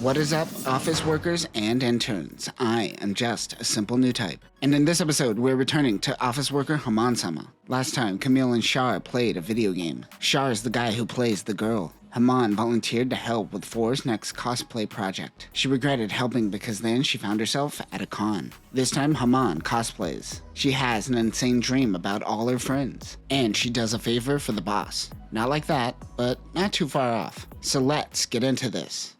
What is up, office workers and interns? I am just a simple Newtype. And in this episode, we're returning to office worker Haman-Sama. Last time, Camille and Shar played a video game. Shar is the guy who plays the girl. Haman volunteered to help with Four's next cosplay project. She regretted helping because then she found herself at a con. This time, Haman cosplays. She has an insane dream about all her friends. And she does a favor for the boss. Not like that, but not too far off. So let's get into this.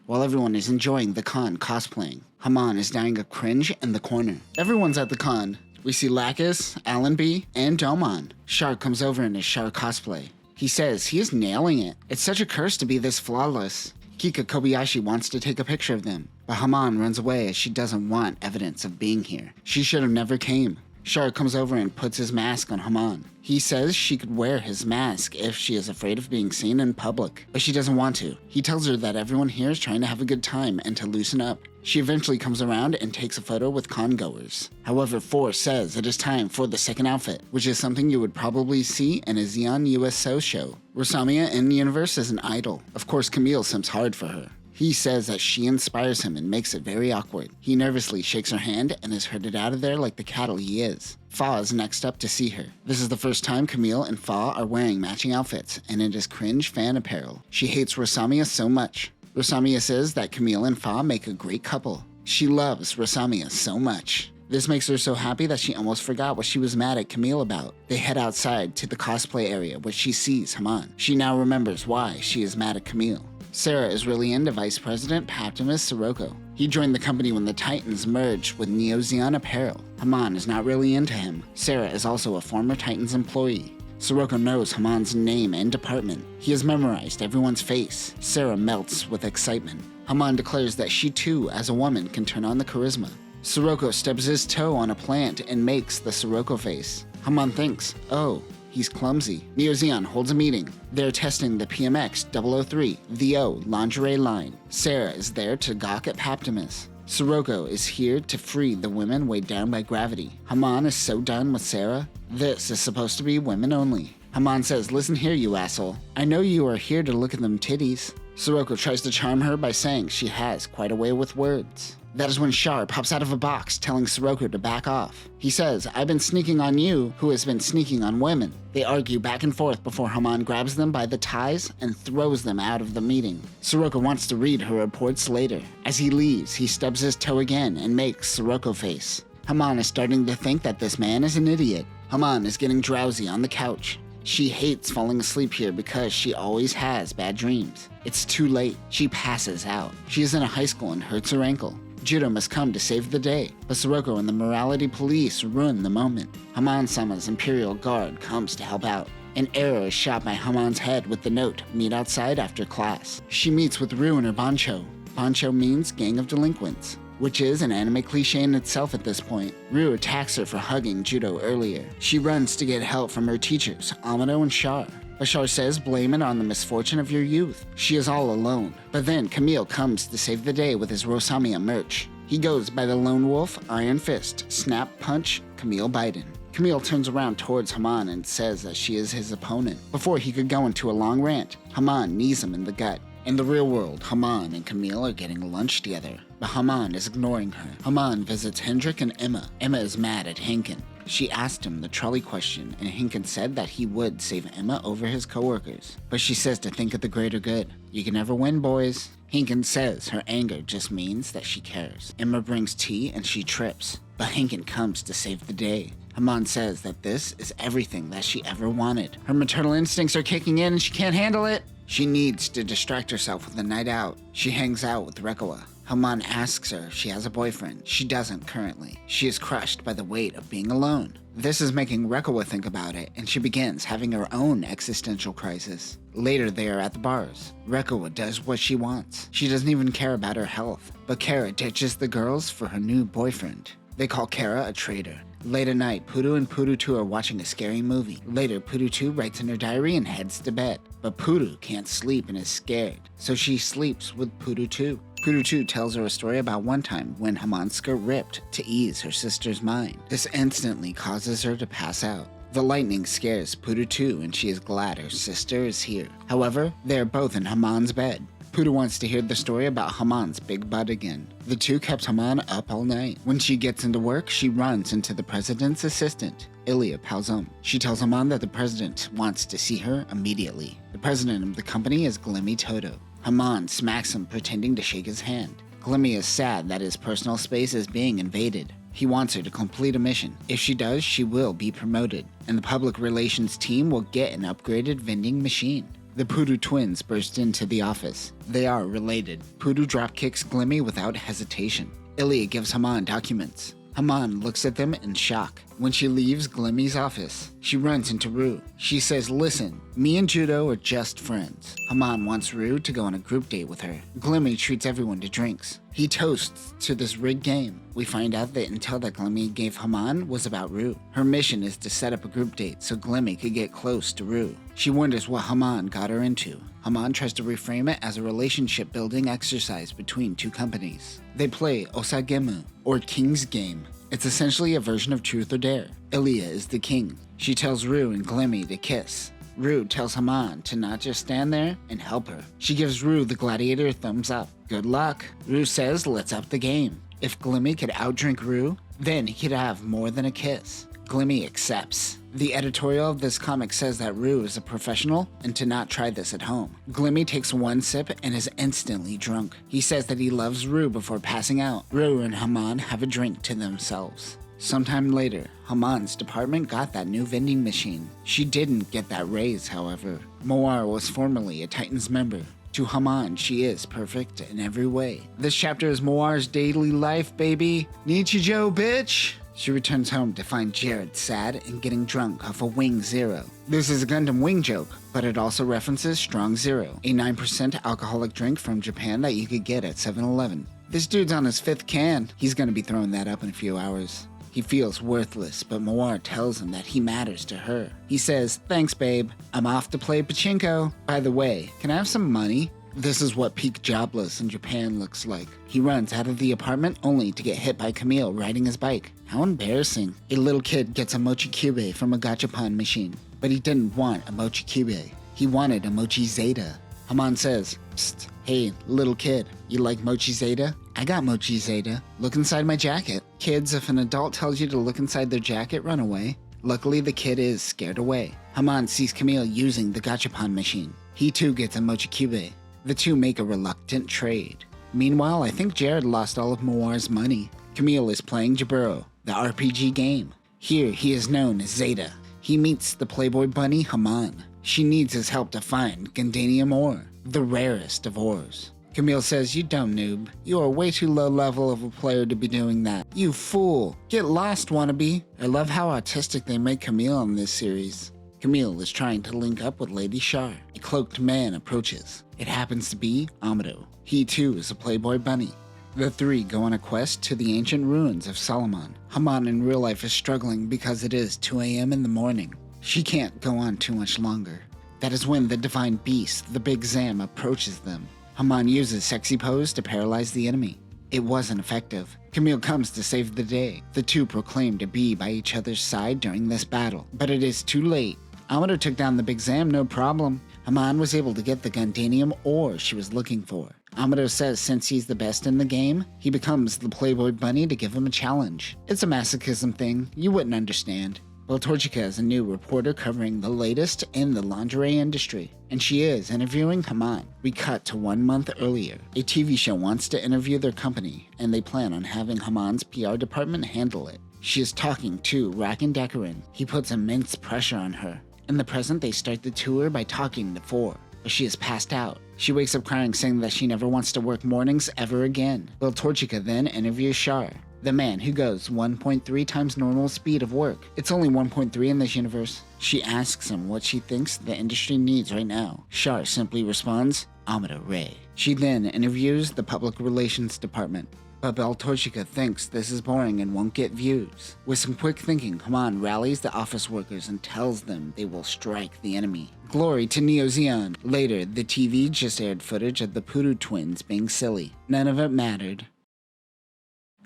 While everyone is enjoying the con cosplaying, Haman is dying of cringe in the corner. Everyone's at the con. We see Lacus, Allenby, and Domon. Shar comes over in his Shar cosplay. He says he is nailing it. It's such a curse to be this flawless. Kika Kobayashi wants to take a picture of them, but Haman runs away as she doesn't want evidence of being here. She should have never came. Shar comes over and puts his mask on Haman. He says she could wear his mask if she is afraid of being seen in public, but she doesn't want to. He tells her that everyone here is trying to have a good time and to loosen up. She eventually comes around and takes a photo with con-goers. However, Four says it is time for the second outfit, which is something you would probably see in a Zeon USO show. Rosamia in the universe is an idol. Of course, Camille seems hard for her. He says that she inspires him and makes it very awkward. He nervously shakes her hand and is herded out of there like the cattle he is. Fa is next up to see her. This is the first time Camille and Fa are wearing matching outfits, and it is cringe fan apparel. She hates Rosamia so much. Rosamia says that Camille and Fa make a great couple. She loves Rosamia so much. This makes her so happy that she almost forgot what she was mad at Camille about. They head outside to the cosplay area where she sees Haman. She now remembers why she is mad at Camille. Sarah is really into Vice President Paptimus Sirocco. He joined the company when the Titans merged with Neo-Zeon apparel. Haman is not really into him. Sarah is also a former Titans employee. Sirocco knows Haman's name and department. He has memorized everyone's face. Sarah melts with excitement. Haman declares that she too, as a woman, can turn on the charisma. Sirocco stubs his toe on a plant and makes the Sirocco face. Haman thinks, oh, he's clumsy. Neo-Zeon holds a meeting. They're testing the PMX 003, the O lingerie line. Sarah is there to gawk at Paptimus. Sirocco is here to free the women weighed down by gravity. Haman is so done with Sarah. This is supposed to be women only. Haman says, listen here, you asshole. I know you are here to look at them titties. Sirocco tries to charm her by saying she has quite a way with words. That is when Shar pops out of a box telling Sirocco to back off. He says, I've been sneaking on you, who has been sneaking on women. They argue back and forth before Haman grabs them by the ties and throws them out of the meeting. Sirocco wants to read her reports later. As he leaves, he stubs his toe again and makes Sirocco face. Haman is starting to think that this man is an idiot. Haman is getting drowsy on the couch. She hates falling asleep here because she always has bad dreams. It's too late. She passes out. She is in a high school and hurts her ankle. Judo must come to save the day, but Sirocco and the morality police ruin the moment. Haman-Sama's Imperial Guard comes to help out. An arrow is shot by Haman's head with the note, meet outside after class. She meets with Rue and her Bancho. Bancho means gang of delinquents, which is an anime cliche in itself at this point. Rue attacks her for hugging Judo earlier. She runs to get help from her teachers, Amado and Shar. Shar says blame it on the misfortune of your youth. She is all alone. But then Camille comes to save the day with his Rosamia merch. He goes by the Lone Wolf, Iron Fist, Snap Punch, Camille Biden. Camille turns around towards Haman and says that she is his opponent. Before he could go into a long rant, Haman knees him in the gut. In the real world, Haman and Camille are getting lunch together, but Haman is ignoring her. Haman visits Hendrik and Emma. Emma is mad at Henkin. She asked him the trolley question, and Henkin said that he would save Emma over his coworkers. But she says to think of the greater good. You can never win, boys. Henkin says her anger just means that she cares. Emma brings tea and she trips, but Henkin comes to save the day. Haman says that this is everything that she ever wanted. Her maternal instincts are kicking in and she can't handle it. She needs to distract herself with a night out. She hangs out with Rekoa. Haman asks her if she has a boyfriend. She doesn't currently. She is crushed by the weight of being alone. This is making Rekoa think about it, and she begins having her own existential crisis. Later, they are at the bars. Rekoa does what she wants. She doesn't even care about her health. But Kara ditches the girls for her new boyfriend. They call Kara a traitor. Late at night, Pudu and Pudu 2 are watching a scary movie. Later, Pudu 2 writes in her diary and heads to bed. But Pudu can't sleep and is scared, so she sleeps with Pudu 2. Pudu 2 tells her a story about one time when Haman's skirt ripped to ease her sister's mind. This instantly causes her to pass out. The lightning scares Pudu 2 and she is glad her sister is here. However, they are both in Haman's bed. Pudu wants to hear the story about Haman's big butt again. The two kept Haman up all night. When she gets into work, she runs into the president's assistant, Ilya Palzom. She tells Haman that the president wants to see her immediately. The president of the company is Glimmy Toto. Haman smacks him, pretending to shake his hand. Glimmy is sad that his personal space is being invaded. He wants her to complete a mission. If she does, she will be promoted, and the public relations team will get an upgraded vending machine. The Pudu twins burst into the office. They are related. Pudu dropkicks Glimmy without hesitation. Ilya gives Haman documents. Haman looks at them in shock. When she leaves Glimmy's office, she runs into Rue. She says, "Listen, me and Judo are just friends." Haman wants Rue to go on a group date with her. Glimmy treats everyone to drinks. He toasts to this rigged game. We find out that intel that Glimmy gave Haman was about Rue. Her mission is to set up a group date so Glimmy could get close to Rue. She wonders what Haman got her into. Haman tries to reframe it as a relationship-building exercise between two companies. They play Osagemu, or King's Game. It's essentially a version of Truth or Dare. Ilya is the king. She tells Rue and Glimmy to kiss. Rue tells Haman to not just stand there and help her. She gives Rue the gladiator thumbs up. Good luck. Rue says let's up the game. If Glimmy could outdrink Rue, then he could have more than a kiss. Glimmy accepts. The editorial of this comic says that Rue is a professional and to not try this at home. Glimmy takes one sip and is instantly drunk. He says that he loves Rue before passing out. Rue and Haman have a drink to themselves. Sometime later, Haman's department got that new vending machine. She didn't get that raise, however. Moar was formerly a Titans member. To Haman, she is perfect in every way. This chapter is Moar's daily life, baby. Nichijou, bitch! She returns home to find Jared sad and getting drunk off a Wing Zero. This is a Gundam Wing joke, but it also references Strong Zero, a 9% alcoholic drink from Japan that you could get at 7-Eleven. This dude's on his 5th can. He's gonna be throwing that up in a few hours. He feels worthless, but Moar tells him that he matters to her. He says, "Thanks, babe. I'm off to play pachinko. By the way, can I have some money?" This is what peak jobless in Japan looks like. He runs out of the apartment only to get hit by Camille riding his bike. How embarrassing. A little kid gets a Mochi Cube from a gachapon machine, but he didn't want a Mochi Cube. He wanted a Mochi Zeta. Haman says, "Psst, hey, little kid, you like Mochi Zeta? I got Mochi Zeta. Look inside my jacket." Kids, if an adult tells you to look inside their jacket, run away. Luckily, the kid is scared away. Haman sees Camille using the gachapon machine. He too gets a Mochi Cube. The two make a reluctant trade. Meanwhile, I think Jared lost all of Moar's money. Camille is playing Jaburo, the RPG game. Here, he is known as Zeta. He meets the Playboy bunny Haman. She needs his help to find Gundanium ore, the rarest of ores. Camille says, "You dumb noob. You are way too low level of a player to be doing that. You fool. Get lost, wannabe." I love how autistic they make Camille in this series. Camille is trying to link up with Lady Char. A cloaked man approaches. It happens to be Amado. He too is a Playboy bunny. The three go on a quest to the ancient ruins of Solomon. Haman in real life is struggling because it is 2 a.m. in the morning. She can't go on too much longer. That is when the divine beast, the Big Zam, approaches them. Haman uses sexy pose to paralyze the enemy. It wasn't effective. Camille comes to save the day. The two proclaim to be by each other's side during this battle, but it is too late. Amado took down the Big Zam, no problem. Haman was able to get the Gundanium ore she was looking for. Amado says since he's the best in the game, he becomes the Playboy bunny to give him a challenge. It's a masochism thing, you wouldn't understand. Beltorchica is a new reporter covering the latest in the lingerie industry, and she is interviewing Haman. We cut to 1 month earlier. A TV show wants to interview their company, and they plan on having Haman's PR department handle it. She is talking to Rakan Decarin. He puts immense pressure on her. In the present, they start the tour by talking to 4, but she is passed out. She wakes up crying, saying that she never wants to work mornings ever again. Beltorchica then interviews Char, the man who goes 1.3 times normal speed of work. It's only 1.3 in this universe. She asks him what she thinks the industry needs right now. Char simply responds, Amado Ray. She then interviews the public relations department. But Beltorchica thinks this is boring and won't get views. With some quick thinking, Haman rallies the office workers and tells them they will strike the enemy. Glory to Neo-Zeon. Later, the TV just aired footage of the Pudu twins being silly. None of it mattered.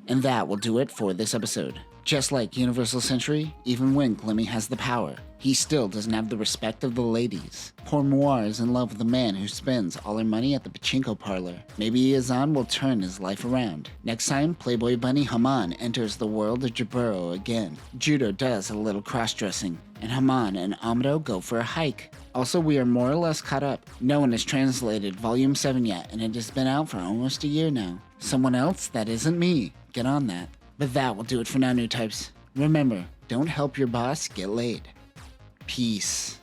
And that will do it for this episode. Just like Universal Century, even when Glimmy has the power, he still doesn't have the respect of the ladies. Poor Moir is in love with a man who spends all her money at the pachinko parlor. Maybe Iazan will turn his life around. Next time, Playboy Bunny Haman enters the world of Jaburo again. Judo does a little cross-dressing, and Haman and Amado go for a hike. Also, we are more or less caught up. No one has translated Volume 7 yet, and it has been out for almost a year now. Someone else that isn't me. Get on that. But that will do it for now, Newtypes. Remember, don't help your boss get laid. Peace.